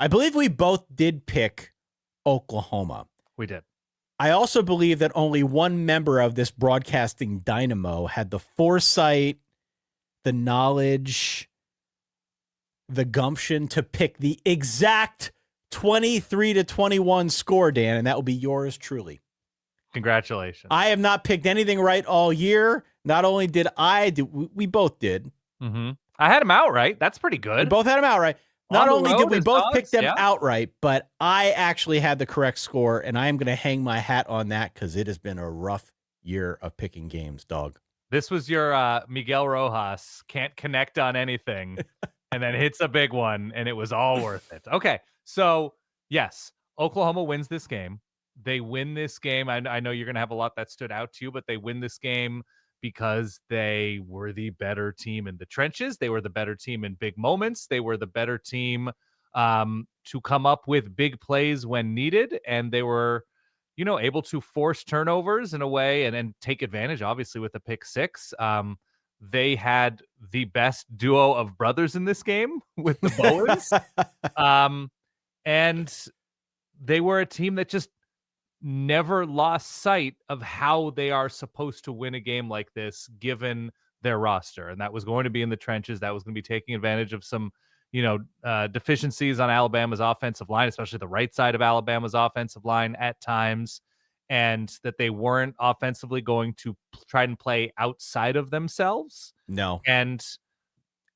I believe we both did pick Oklahoma. We did. I also believe that only one member of this broadcasting dynamo had the foresight, the knowledge, the gumption to pick the exact 23-21 score, Dan, and that will be yours truly. Congratulations. I have not picked anything right all year. Not only did we both did. Mm-hmm. I had them outright. That's pretty good. We both had them outright. Not only did we both pick them outright, but I actually had the correct score, and I am going to hang my hat on that because it has been a rough year of picking games, dog. This was your Miguel Rojas, can't connect on anything, and then hits a big one, and it was all worth it. Okay, so, yes, Oklahoma wins this game. They win this game. I know you're going to have a lot that stood out to you, but they win this game because they were the better team in the trenches. They were the better team in big moments. They were the better team to come up with big plays when needed. And they were, able to force turnovers in a way and take advantage, obviously, with the pick six. They had the best duo of brothers in this game with the Bowens. And they were a team that just never lost sight of how they are supposed to win a game like this, given their roster. And that was going to be in the trenches. That was going to be taking advantage of some, deficiencies on Alabama's offensive line, especially the right side of Alabama's offensive line at times, and that they weren't offensively going to try and play outside of themselves. No. And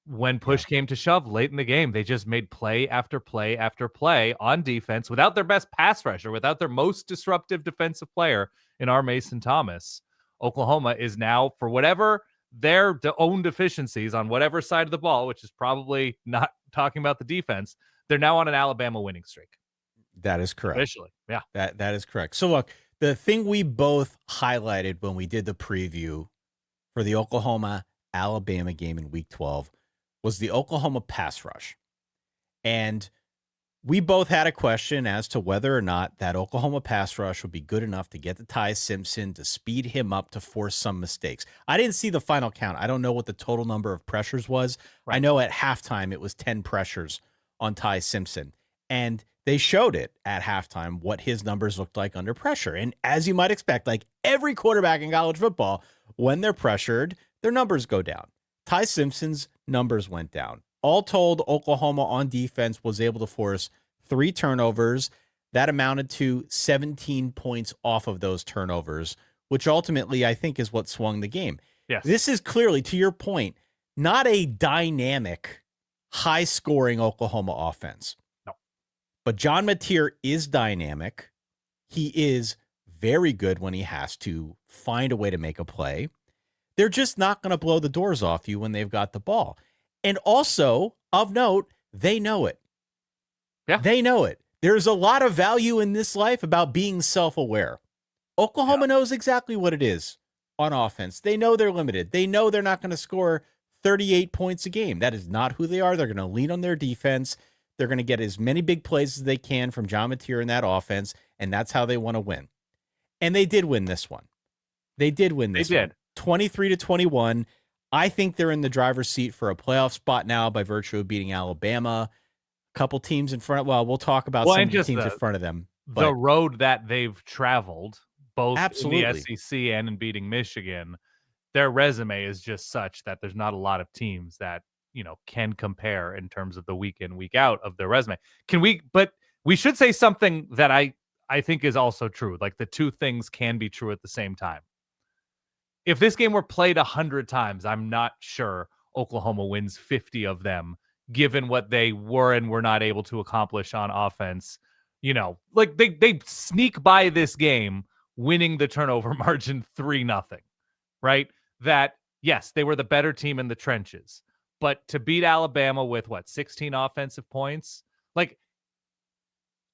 when push came to shove late in the game, they just made play after play after play on defense without their best pass rusher, without their most disruptive defensive player in our Mason Thomas. Oklahoma is now, for whatever their own deficiencies on whatever side of the ball, which is probably not talking about the defense, they're now on an Alabama winning streak. That is correct. Officially, yeah. That is correct. So look, the thing we both highlighted when we did the preview for the Oklahoma-Alabama game in Week 12 was the Oklahoma pass rush. And we both had a question as to whether or not that Oklahoma pass rush would be good enough to get to Ty Simpson, to speed him up, to force some mistakes. I didn't see the final count. I don't know what the total number of pressures was. Right. I know at halftime it was 10 pressures on Ty Simpson. And they showed it at halftime what his numbers looked like under pressure. And as you might expect, like every quarterback in college football, when they're pressured, their numbers go down. Ty Simpson's numbers went down. All told, Oklahoma on defense was able to force 3 turnovers. That amounted to 17 points off of those turnovers, which ultimately I think is what swung the game. Yes. This is clearly, to your point, not a dynamic, high-scoring Oklahoma offense. No. But John Mateer is dynamic. He is very good when he has to find a way to make a play. They're just not going to blow the doors off you when they've got the ball. And also, of note, they know it. Yeah. They know it. There's a lot of value in this life about being self-aware. Oklahoma knows exactly what it is on offense. They know they're limited. They know they're not going to score 38 points a game. That is not who they are. They're going to lean on their defense. They're going to get as many big plays as they can from John Mateer in that offense, and that's how they want to win. And they did win this one. They did win this one. 23-21. I think they're in the driver's seat for a playoff spot now by virtue of beating Alabama. A couple teams in front of, we'll talk about some of the teams in front of them. The road that they've traveled, both absolutely. in the SEC and in beating Michigan, their resume is just such that there's not a lot of teams that, can compare in terms of the week in, week out of their resume. But we should say something that I think is also true. Like the two things can be true at the same time. If this game were played 100 times, I'm not sure Oklahoma wins 50 of them, given what they were and were not able to accomplish on offense. Like they sneak by this game, winning the turnover margin 3-0, right? That, yes, they were the better team in the trenches, but to beat Alabama with 16 offensive points, like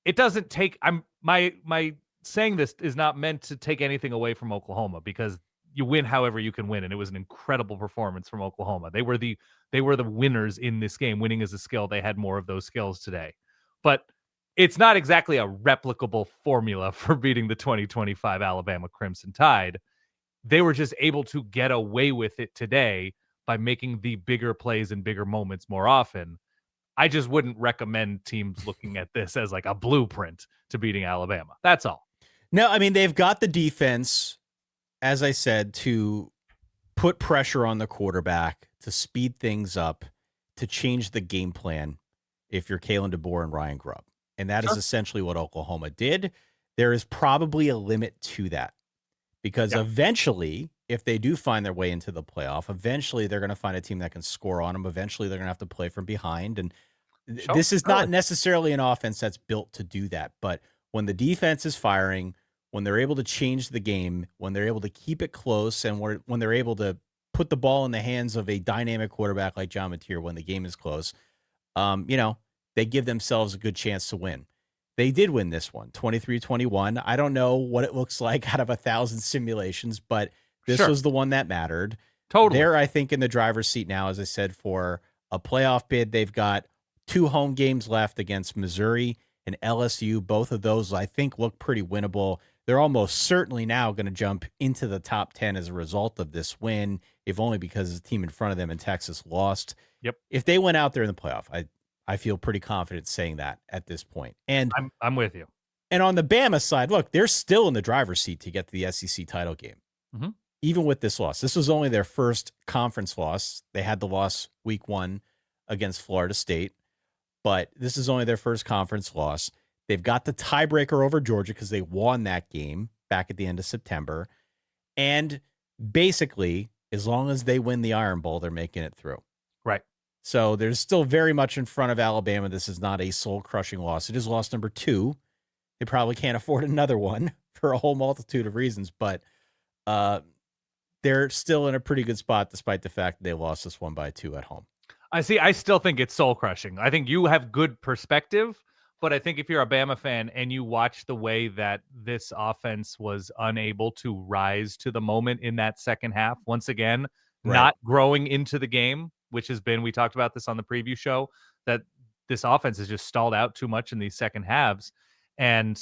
it doesn't take, my saying this is not meant to take anything away from Oklahoma, because you win however you can win, and it was an incredible performance from Oklahoma. They were the winners in this game. Winning is a skill. They had more of those skills today. But it's not exactly a replicable formula for beating the 2025 Alabama Crimson Tide. They were just able to get away with it today by making the bigger plays and bigger moments more often. I just wouldn't recommend teams looking at this as like a blueprint to beating Alabama. That's all. No, I mean, they've got the defense, as I said, to put pressure on the quarterback, to speed things up, to change the game plan if you're Kalen DeBoer and Ryan Grubb. And that is Sure. essentially what Oklahoma did. There is probably a limit to that because Yeah. eventually, if they do find their way into the playoff, eventually they're going to find a team that can score on them. Eventually, they're going to have to play from behind. And Sure. this is not Totally. necessarily an offense that's built to do that. But when the defense is firing, when they're able to change the game, when they're able to keep it close, and when they're able to put the ball in the hands of a dynamic quarterback like John Mateer when the game is close, they give themselves a good chance to win. They did win this one, 23-21. I don't know what it looks like out of 1,000 simulations, but this Sure. was the one that mattered. Totally. They're, I think, in the driver's seat now, as I said, for a playoff bid. They've got 2 home games left against Missouri and LSU. Both of those, I think, look pretty winnable. They're almost certainly now going to jump into the top 10 as a result of this win, if only because the team in front of them in Texas lost. Yep. If they went out there in the playoff, I feel pretty confident saying that at this point. And I'm with you. and on the Bama side, look, they're still in the driver's seat to get to the SEC title game. Mhm. Even with this loss. This was only their first conference loss. They had the loss week 1 against Florida State, but this is only their first conference loss. They've got the tiebreaker over Georgia because they won that game back at the end of September. And basically, as long as they win the Iron Bowl, they're making it through. Right. So there's still very much in front of Alabama. This is not a soul-crushing loss. It is loss number 2. They probably can't afford another one for a whole multitude of reasons, but they're still in a pretty good spot despite the fact that they lost this one by 2 at home. I still think it's soul crushing. I think you have good perspective, but I think if you're a Bama fan and you watch the way that this offense was unable to rise to the moment in that second half, once again, Right. not growing into the game, which has been, we talked about this on the preview show, that this offense has just stalled out too much in these second halves. And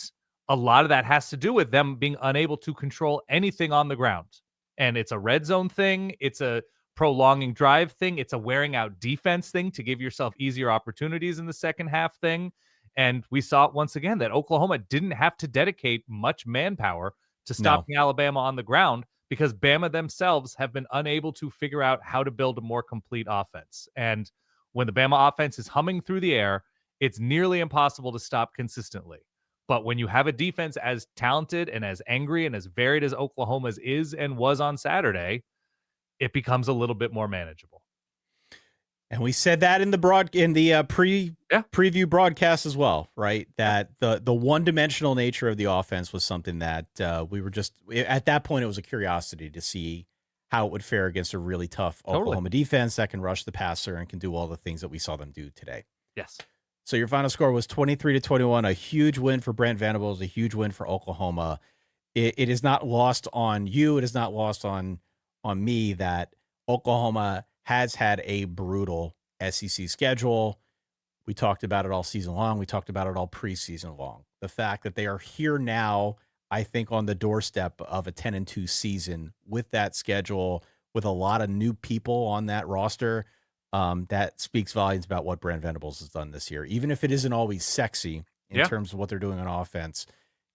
a lot of that has to do with them being unable to control anything on the ground. And it's a red zone thing. It's a prolonging drive thing. It's a wearing out defense thing to give yourself easier opportunities in the second half thing. And we saw it once again that Oklahoma didn't have to dedicate much manpower to stopping Alabama on the ground because Bama themselves have been unable to figure out how to build a more complete offense. And when the Bama offense is humming through the air, it's nearly impossible to stop consistently. But when you have a defense as talented and as angry and as varied as Oklahoma's is and was on Saturday, it becomes a little bit more manageable. And we said that in the preview broadcast as well, right? That the one-dimensional nature of the offense was something that we were just at that point it was a curiosity to see how it would fare against a really tough Oklahoma defense that can rush the passer and can do all the things that we saw them do today. Yes. So your final score was 23-21, a huge win for Brent Venables, a huge win for Oklahoma. It is not lost on you. It is not lost on me that Oklahoma has had a brutal SEC schedule. We talked about it all season long. We talked about it all preseason long. The fact that they are here now, I think, on the doorstep of a 10-2 season with that schedule, with a lot of new people on that roster, that speaks volumes about what Brent Venables has done this year. Even if it isn't always sexy in terms of what they're doing on offense,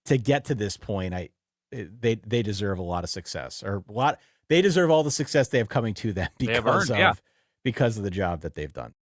to get to this point, they deserve a lot of success, or a lot. They deserve all the success they have coming to them because of the job that they've done.